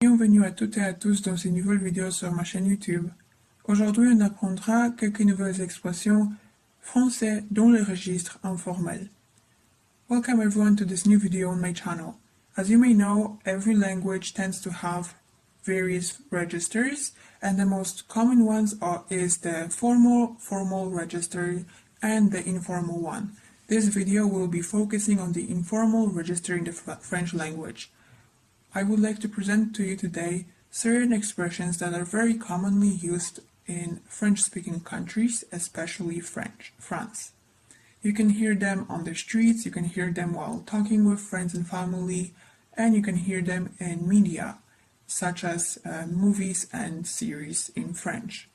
Bienvenue à toutes et à tous dans ces nouvelles vidéos sur ma chaîne YouTube. Aujourd'hui, on apprendra quelques nouvelles expressions français dans le registre informel. Welcome everyone to this new video on my channel. As you may know, every language tends to have various registers, and the most common ones is the formal register and the informal one. This video will be focusing on the informal register in the French language. I would like to present to you today certain expressions that are very commonly used in French-speaking countries, especially France. You can hear them on the streets, you can hear them while talking with friends and family, and you can hear them in media, such as movies and series in French.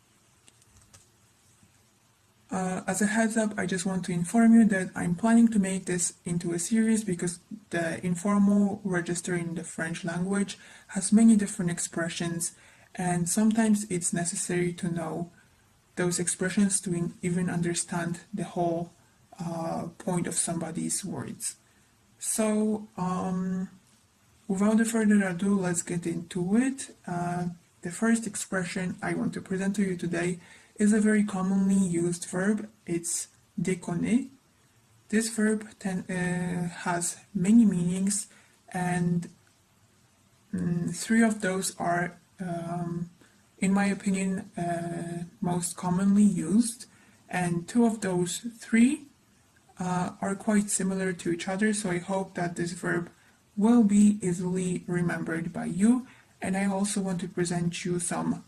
As a heads up, I just want to inform you that I'm planning to make this into a series because the informal register in the French language has many different expressions, and sometimes it's necessary to know those expressions to even understand the whole point of somebody's words. So, without further ado, let's get into it. The first expression I want to present to you today is a very commonly used verb. It's déconner. This verb has many meanings, and three of those are, in my opinion, most commonly used, and two of those three are quite similar to each other, so I hope that this verb will be easily remembered by you. And I also want to present you some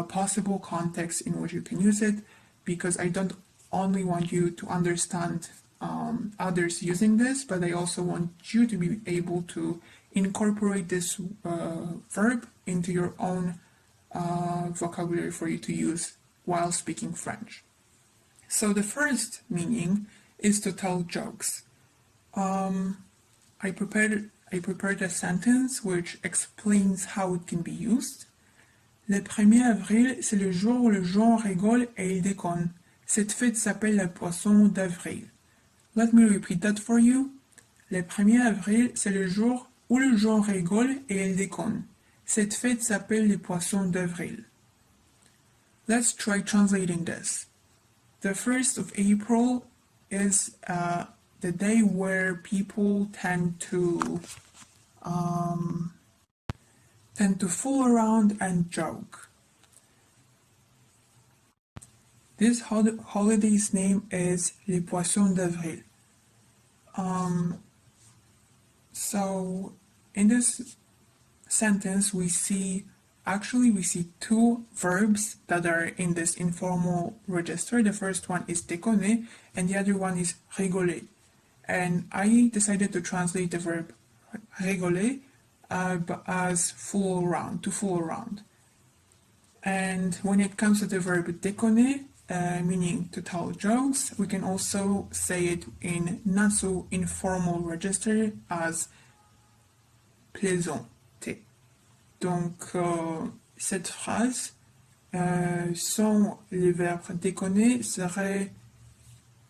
possible contexts in which you can use it, because I don't only want you to understand others using this, but I also want you to be able to incorporate this verb into your own vocabulary for you to use while speaking French. So the first meaning is to tell jokes. I prepared a sentence which explains how it can be used. Le 1er avril, c'est le jour où le gens rigole et il déconne. Cette fête s'appelle le poisson d'avril. Let me repeat that for you. Le 1er avril, c'est le jour où le gens rigole et il déconne. Cette fête s'appelle le poisson d'avril. Let's try translating this. The 1st of April is the day where people tend to fool around and joke. This holiday's name is Les Poissons d'Avril. So in this sentence we see two verbs that are in this informal register. The first one is déconner and the other one is rigoler. And I decided to translate the verb rigoler as fool around. And when it comes to the verb déconner, meaning to tell jokes, we can also say it in not so informal register as plaisanter. Donc, cette phrase, sans les verbes déconner, serait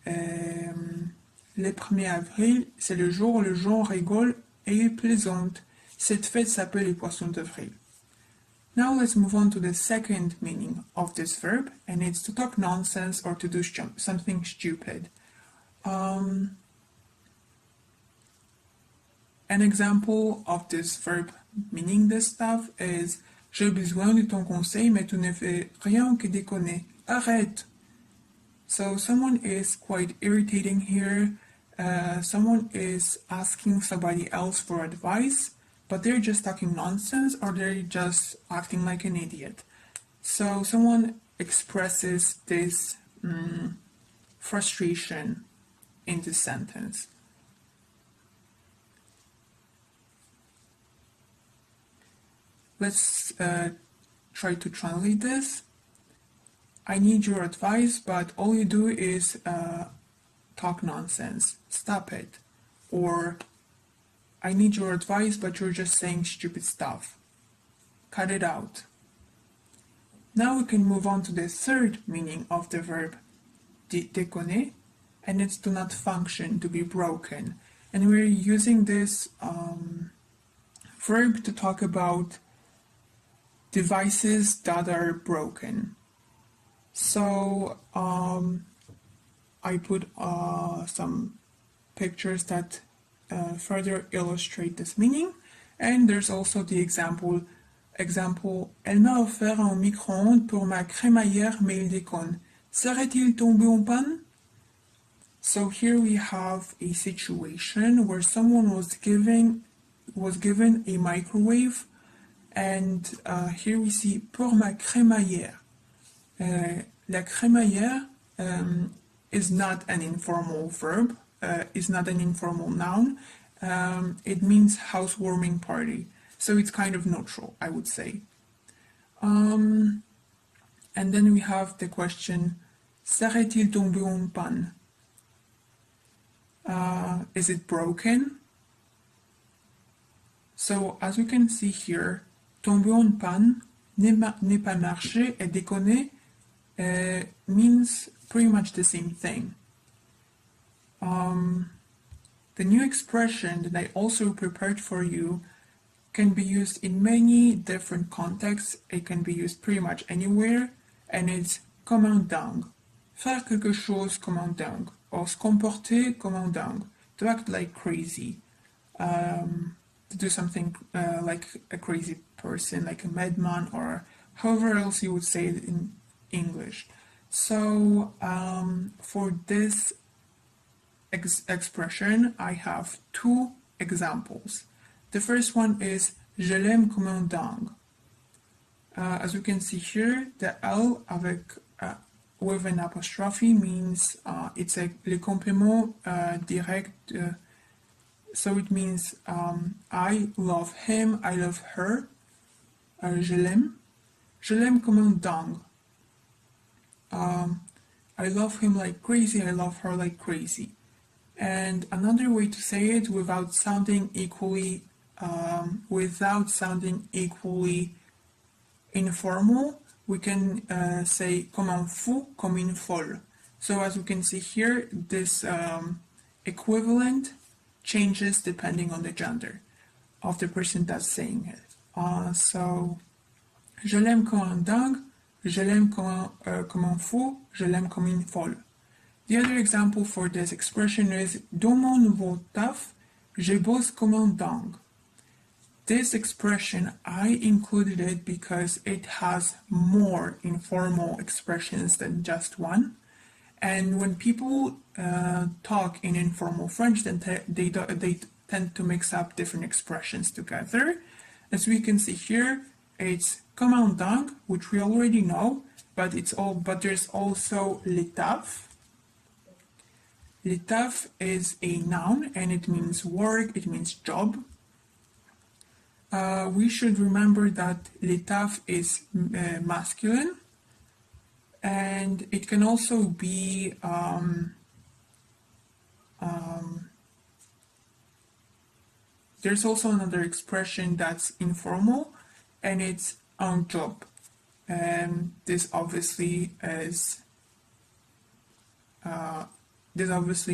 le 1er avril, c'est le jour où les gens rigolent et plaisantent. Cette fête s'appelle les poissons d'avril. Now let's move on to the second meaning of this verb, and it's to talk nonsense or to do something stupid. An example of this verb meaning this stuff is j'ai besoin de ton conseil, mais tu ne fais rien que déconner. Arrête! So someone is quite irritating here. Someone is asking somebody else for advice, but they're just talking nonsense or they're just acting like an idiot. So someone expresses this frustration in this sentence. Let's try to translate this. I need your advice, but all you do is talk nonsense. Stop it. Or I need your advice, but you're just saying stupid stuff. Cut it out. Now we can move on to the third meaning of the verb déconner, and it's to not function, to be broken. And we're using this verb to talk about devices that are broken. So I put some pictures that further illustrate this meaning. And there's also the example, elle m'a offert un micro-ondes pour ma crémaillère, mais il déconne. Serait-il tombé en panne? So here we have a situation where someone was given a microwave, and here we see pour ma crémaillère. La crémaillère is not an informal verb, is not an informal noun. It means housewarming party, so it's kind of neutral, I would say. And then we have the question, serait-il tombé en panne? Is it broken? So as we can see here, tomber en panne, n'est pas marché et déconner means pretty much the same thing. The new expression that I also prepared for you can be used in many different contexts. It can be used pretty much anywhere, and it's comme un dingue. Faire quelque chose comme un dingue, or se comporter comme un dingue, to act like crazy, to do something like a crazy person, like a madman, or however else you would say it in English. So for this expression, I have two examples. The first one is je l'aime comme un dingue. As you can see here, the L with an apostrophe means it's le complément direct. So it means I love him, I love her. Je l'aime comme un dingue. I love him like crazy, I love her like crazy. And another way to say it without sounding equally informal, we can say comme un fou, comme une folle. So as we can see here, this equivalent changes depending on the gender of the person that's saying it. So, je l'aime comme un dingue, je l'aime comme un fou, je l'aime comme une folle. The other example for this expression is dans mon nouveau taf, je bosse comme un dingue. This expression, I included it because it has more informal expressions than just one. And when people talk in informal French, then they tend to mix up different expressions together. As we can see here, it's comme un dingue, which we already know, but there's also le taf. Le taf is a noun and it means work, it means job. We should remember that le taf is masculine, and it can also be there's also another expression that's informal, and it's un job. And this obviously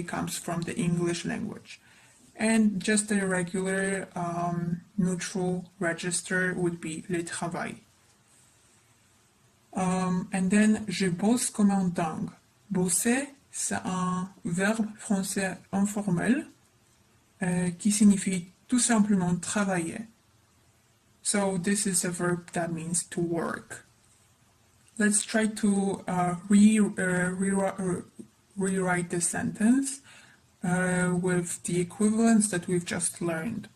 comes from the English language. And just a regular neutral register would be le travail. And then je bosse comme un dingue. Bosser, c'est un verbe français informel qui signifie tout simplement travailler. So this is a verb that means to work. Let's try to rewrite this sentence with the equivalents that we've just learned.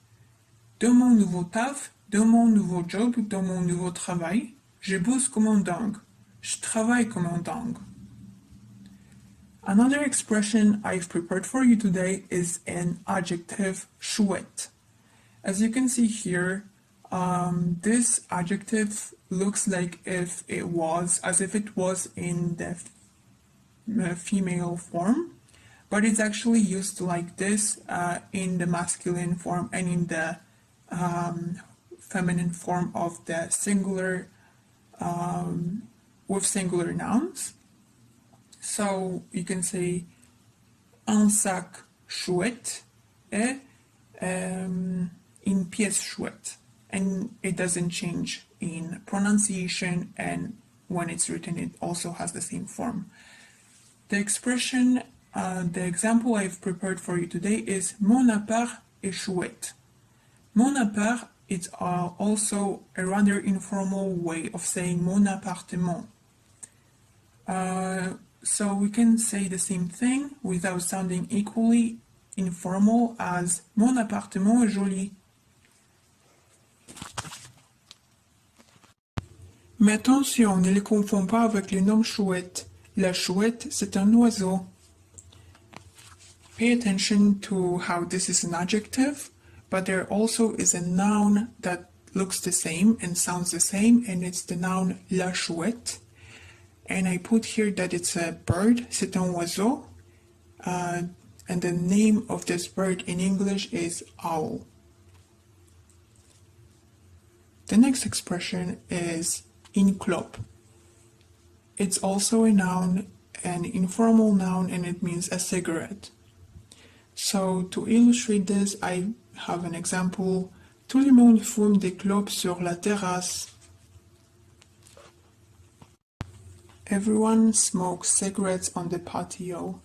Dans mon nouveau taf, dans mon nouveau job, dans mon nouveau travail, je bosse comme un dingue. Je travaille comme un dingue. Another expression I've prepared for you today is an adjective chouette. As you can see here, this adjective looks like as if it was in the female form, but it's actually used like this in the masculine form and in the feminine form of the singular with singular nouns. So you can say un sac chouette et une pièce chouette. and it doesn't change in pronunciation, and when it's written it also has the same form. The expression, the example I've prepared for you today is Mon appart est chouette. Mon appart is also a rather informal way of saying mon appartement. So we can say the same thing without sounding equally informal as Mon appartement est joli. Mais attention, ne les confond pas avec le nom chouette. La chouette, c'est un oiseau. Pay attention to how this is an adjective, but there also is a noun that looks the same and sounds the same, and it's the noun la chouette. And I put here that it's a bird, c'est un oiseau, and the name of this bird in English is owl. The next expression is une clope. It's also a noun, an informal noun, and it means a cigarette. So to illustrate this, I have an example. Tout le monde fume des clopes sur la terrasse. Everyone smokes cigarettes on the patio.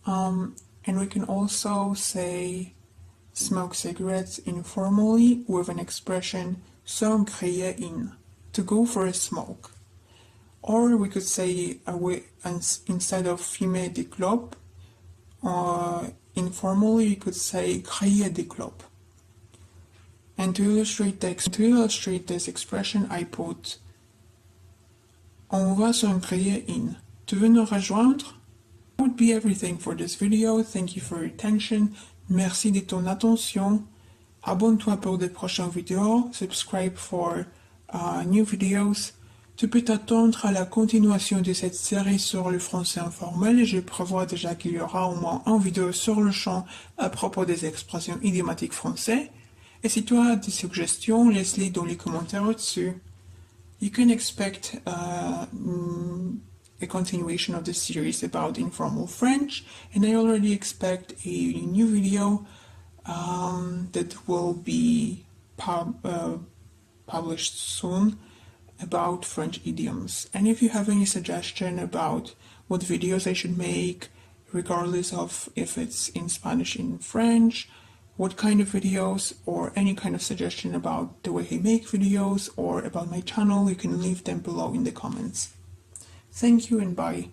And we can also say smoke cigarettes informally with an expression s'en griller une, to go for a smoke. Or we could say instead of fumer des clopes, informally we could say griller des clopes. And to illustrate this expression, I put on va s'en griller une. Tu veux nous rejoindre? That would be everything for this video. Thank you for your attention. Merci de ton attention. Abonne-toi pour de prochaines vidéos. Subscribe for new videos. Tu peux t'attendre à la continuation de cette série sur le français informel. Je prévois déjà qu'il y aura au moins une vidéo sur le champ à propos des expressions idiomatiques français. Et si tu as des suggestions, laisse-les dans les commentaires au-dessus. You can expect a continuation of the series about informal French, and I already expect a new video that will be published soon about French idioms. And if you have any suggestion about what videos I should make, regardless of if it's in Spanish, in French, what kind of videos, or any kind of suggestion about the way I make videos or about my channel, you can leave them below in the comments. Thank you and bye.